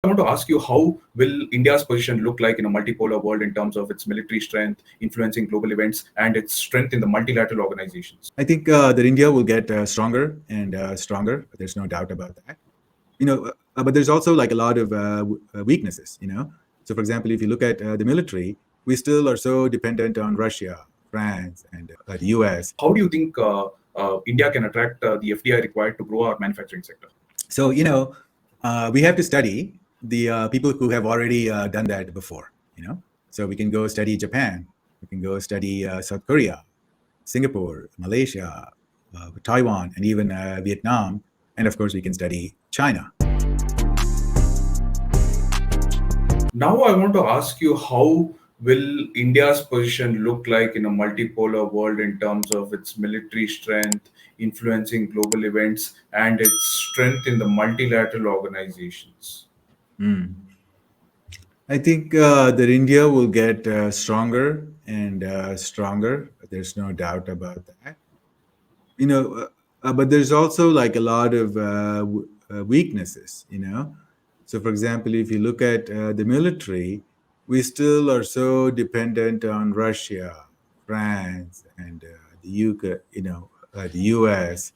I want to ask you, how will India's position look like in a multipolar world in terms of its military strength, influencing global events, and its strength in the multilateral organizations? I think that India will get stronger and stronger. There's no doubt about that. But there's also like a lot of weaknesses. So for example, if you look at the military, we still are so dependent on Russia, France, and the US. How do you think India can attract the FDI required to grow our manufacturing sector? So we have to study the people who have already done that before. So we can go study Japan, we can go study South Korea, Singapore, Malaysia, Taiwan, and even Vietnam. And of course, we can study China. Now, I want to ask you, how will India's position look like in a multipolar world in terms of its military strength, influencing global events, and its strength in the multilateral organizations? Mm. I think that India will get stronger and stronger. There's no doubt about that. But there's also like a lot of weaknesses. So for example, if you look at the military, we still are so dependent on Russia, France, and the UK. The US.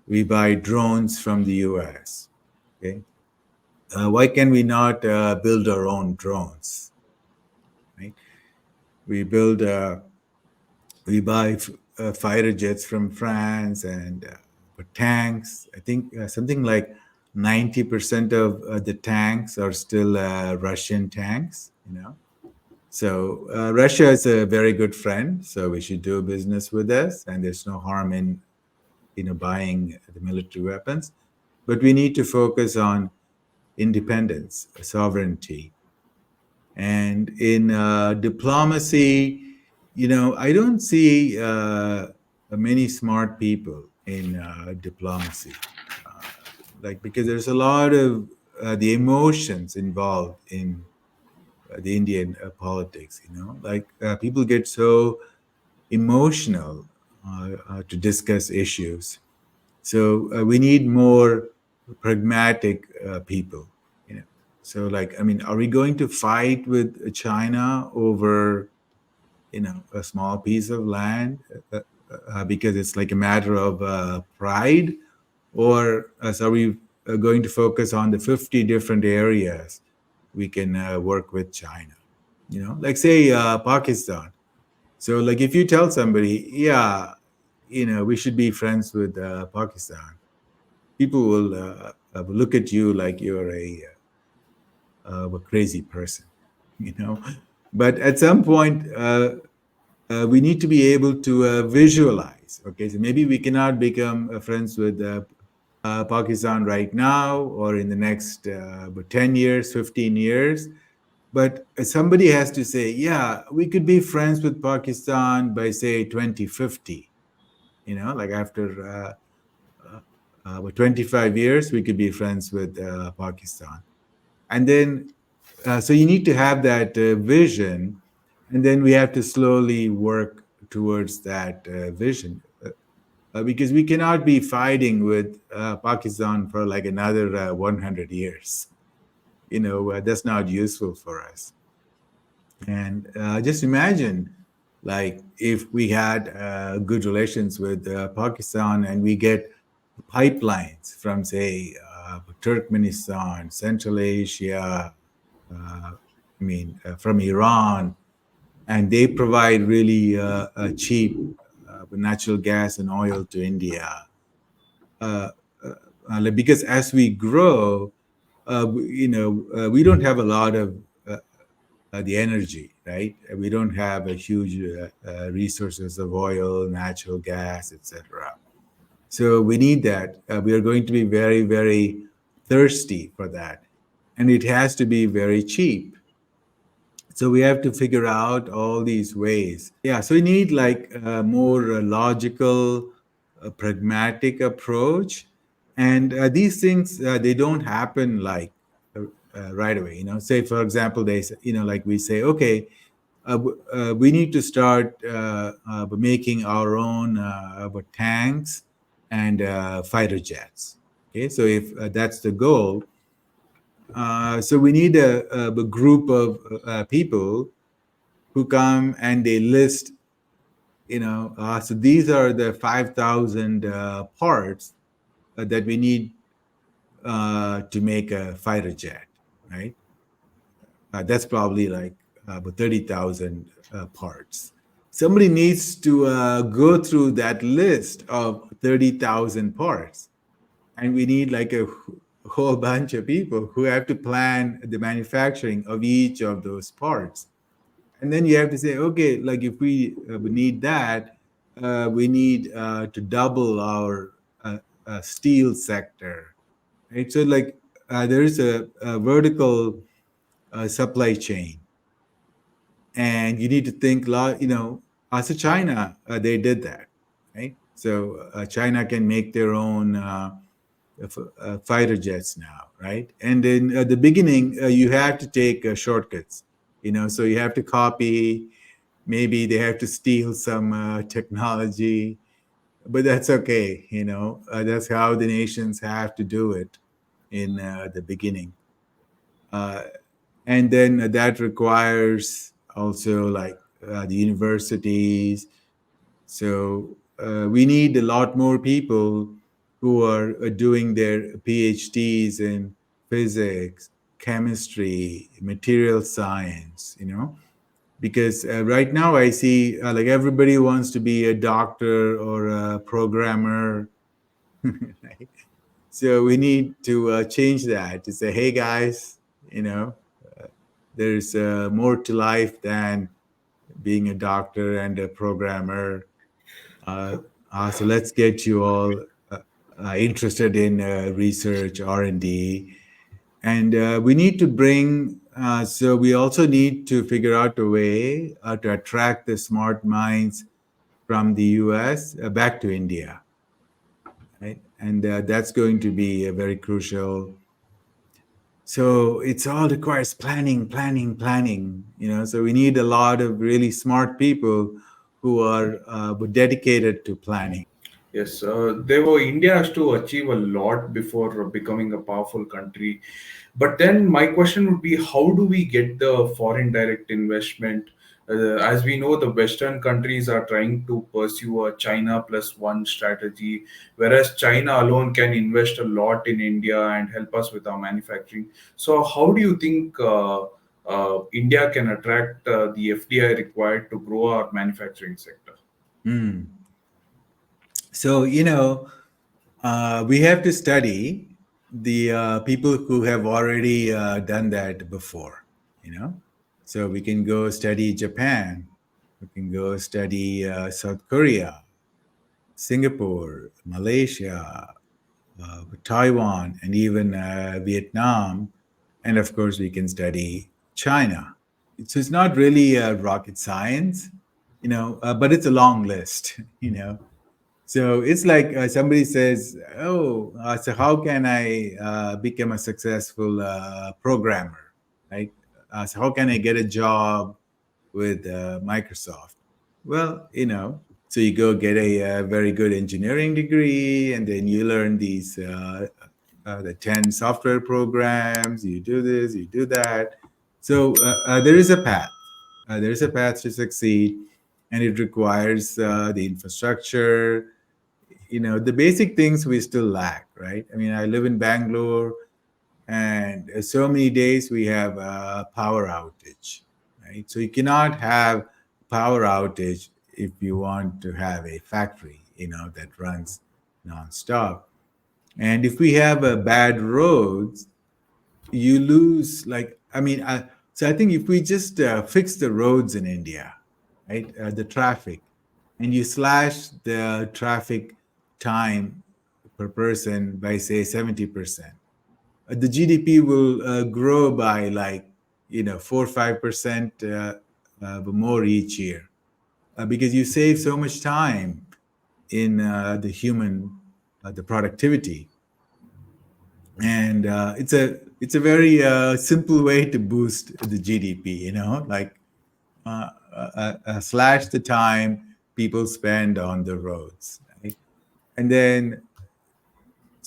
We buy drones from the US. Okay, why can we not build our own drones? Right? We build we buy fighter jets from France and tanks. I think something like 90% of the tanks are still Russian tanks. So Russia is a very good friend, so we should do business with us, and there's no harm in buying the military weapons. But we need to focus on independence, sovereignty, and in diplomacy. I don't see many smart people in diplomacy, uh, because there's a lot of the emotions involved in the Indian politics. People get so emotional to discuss issues. So we need more pragmatic people. You know. So are we going to fight with China over a small piece of land because it's like a matter of pride, or are we going to focus on the 50 different areas we can work with China? Like say Pakistan. So like if you tell somebody, yeah, we should be friends with Pakistan, people will look at you like you're a crazy person, you know. But at some point, we need to be able to visualize. Okay, so maybe we cannot become friends with Pakistan right now or in the next 10 years, 15 years. But somebody has to say, yeah, we could be friends with Pakistan by, say, 2050. Like after 25 years, we could be friends with Pakistan. And then, so you need to have that vision, and then we have to slowly work towards that vision. Because we cannot be fighting with Pakistan for like another 100 years. That's not useful for us. And just imagine, like, if we had good relations with Pakistan and we get pipelines from, say, Turkmenistan, Central Asia, from Iran, and they provide really cheap natural gas and oil to India. Because as we grow, we don't have a lot of the energy, right? We don't have a huge resources of oil, natural gas, etc. So we need that. We are going to be very, very thirsty for that, and it has to be very cheap. So we have to figure out all these ways. Yeah, so we need like a more logical, pragmatic approach. And these things, they don't happen like right away. Say, for example, they say, like we say, okay, we need to start making our own tanks and fighter jets. Okay, so if that's the goal, So we need a group of people who come and they list, so these are the 5,000 parts that we need to make a fighter jet, right? That's probably like about 30,000 parts. Somebody needs to go through that list of 30,000 parts. And we need like a whole bunch of people who have to plan the manufacturing of each of those parts. And then you have to say, okay, like if we need that, we need to double our steel sector, right? So like there is a vertical supply chain, and you need to think, as a China, they did that, right? So China can make their own fighter jets now, right? And in the beginning, you have to take shortcuts, so you have to copy. Maybe they have to steal some technology, but that's okay. That's how the nations have to do it in the beginning. Uh, and then that requires also like the universities. So we need a lot more people who are doing their PhDs in physics, chemistry, material science, because right now I see like everybody wants to be a doctor or a programmer. Right? So we need to change that to say, hey guys, you know, there's more to life than being a doctor and a programmer. Uh, so let's get you all interested in research, R&D, and we need to bring. So we also need to figure out a way to attract the smart minds from the U.S. Back to India, right? And that's going to be very crucial. So it's all requires planning, planning, planning. So we need a lot of really smart people who are dedicated to planning. Yes, they were India has to achieve a lot before becoming a powerful country. But then my question would be, how do we get the foreign direct investment? As we know, the Western countries are trying to pursue a China plus one strategy, whereas China alone can invest a lot in India and help us with our manufacturing. So, how do you think India can attract the FDI required to grow our manufacturing sector? Mm. So, we have to study the people who have already done that before, you know. So we can go study Japan, we can go study South Korea, Singapore, Malaysia, Taiwan, and even Vietnam. And of course, we can study China. So it's not really rocket science, but it's a long list, you know. So it's like somebody says, "Oh, so how can I become a successful programmer, right? So how can I get a job with Microsoft?" Well, so you go get a, very good engineering degree, and then you learn these the 10 software programs. You do this, you do that. So there is a path. There is a path to succeed, and it requires the infrastructure, the basic things we still lack, right? I mean, I live in Bangalore, and so many days we have a power outage, right? So you cannot have power outage if you want to have a factory, that runs nonstop. And if we have bad roads, you lose, like, I mean, so I think if we just fix the roads in India, right, the traffic, and you slash the traffic time per person by say 70%, the GDP will grow by like 4 or 5% more each year, because you save so much time in the productivity. And it's a very simple way to boost the GDP. Like uh, slash the time people spend on the roads, right? And then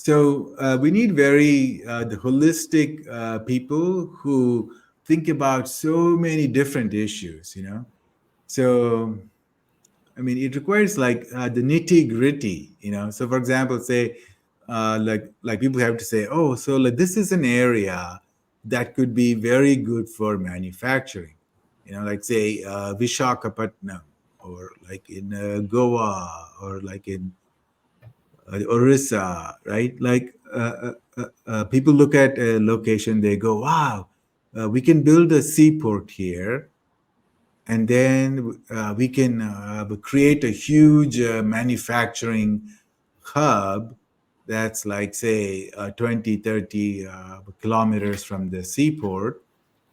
So we need very the holistic people who think about so many different issues. So I mean, it requires like the nitty gritty. So for example, say like people have to say, oh, so like this is an area that could be very good for manufacturing. Like say Vishakhapatnam, or like in Goa, or like in Orissa, right? Like people look at a location, they go, wow, we can build a seaport here, and then we can create a huge manufacturing hub that's like, say, 20, 30 kilometers from the seaport.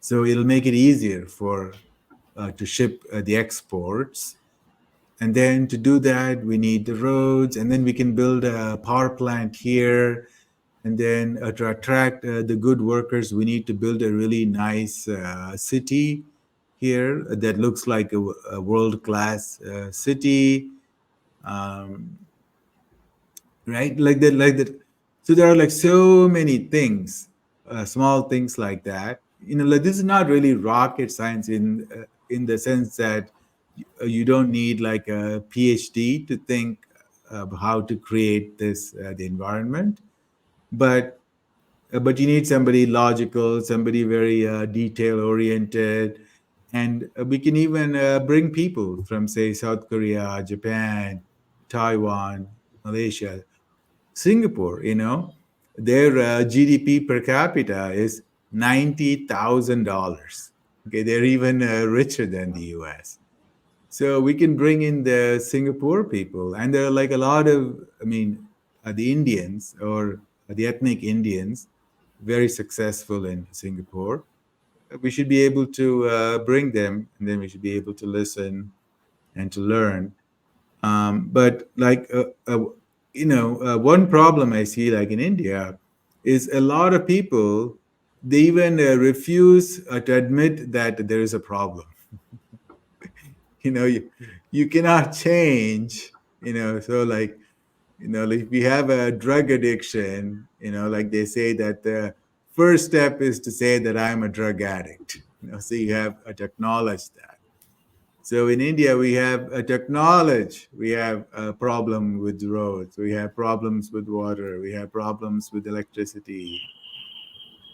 So it'll make it easier for to ship the exports. And then to do that, we need the roads, and then we can build a power plant here. And then to attract the good workers, we need to build a really nice city here that looks like a world-class city, um, right? Like that. So there are like so many things, small things like that. Like this is not really rocket science in the sense that you don't need like a PhD to think of how to create this the environment, but but you need somebody logical, somebody very detail oriented, and we can even bring people from, say, South Korea, Japan, Taiwan, Malaysia, Singapore. Their GDP per capita is $90,000. Okay, they're even richer than the US. So we can bring in the Singapore people, and there are like a lot of, I mean, the Indians, or the ethnic Indians, very successful in Singapore. We should be able to bring them, and then we should be able to listen and to learn. But like, one problem I see, like in India, is a lot of people, they even refuse to admit that there is a problem. You cannot change. So like, like if you have a drug addiction, like they say that the first step is to say that I'm a drug addict. So you have to acknowledge that. So in India, we have we have a problem with roads, we have problems with water, we have problems with electricity.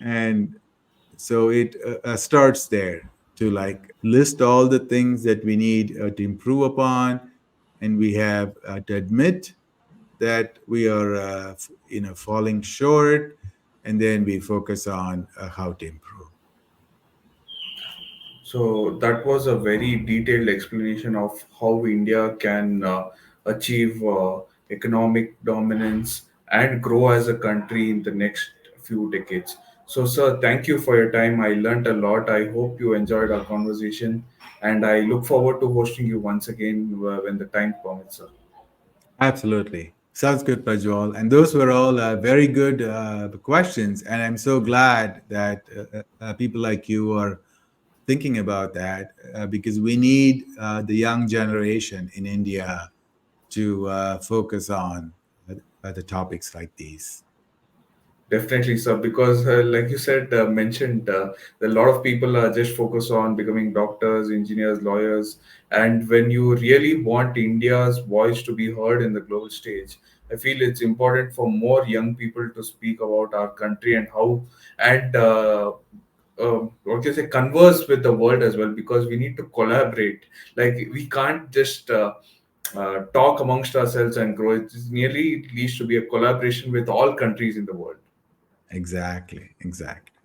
And so it starts there, to like list all the things that we need to improve upon, and we have to admit that we are falling short, and then we focus on how to improve. So that was a very detailed explanation of how India can achieve economic dominance and grow as a country in the next few decades. So, sir, thank you for your time. I learned a lot. I hope you enjoyed our conversation, and I look forward to hosting you once again when the time permits, sir. Absolutely. Sounds good, Pajwal. And those were all very good questions. And I'm so glad that people like you are thinking about that, because we need the young generation in India to focus on the topics like these. Definitely, sir. Because, like you said, mentioned, a lot of people are just focused on becoming doctors, engineers, lawyers. And when you really want India's voice to be heard in the global stage, I feel it's important for more young people to speak about our country and how, and what can I say, converse with the world as well. Because we need to collaborate. Like we can't just talk amongst ourselves and grow. It nearly leads to be a collaboration with all countries in the world. Exactly, exactly.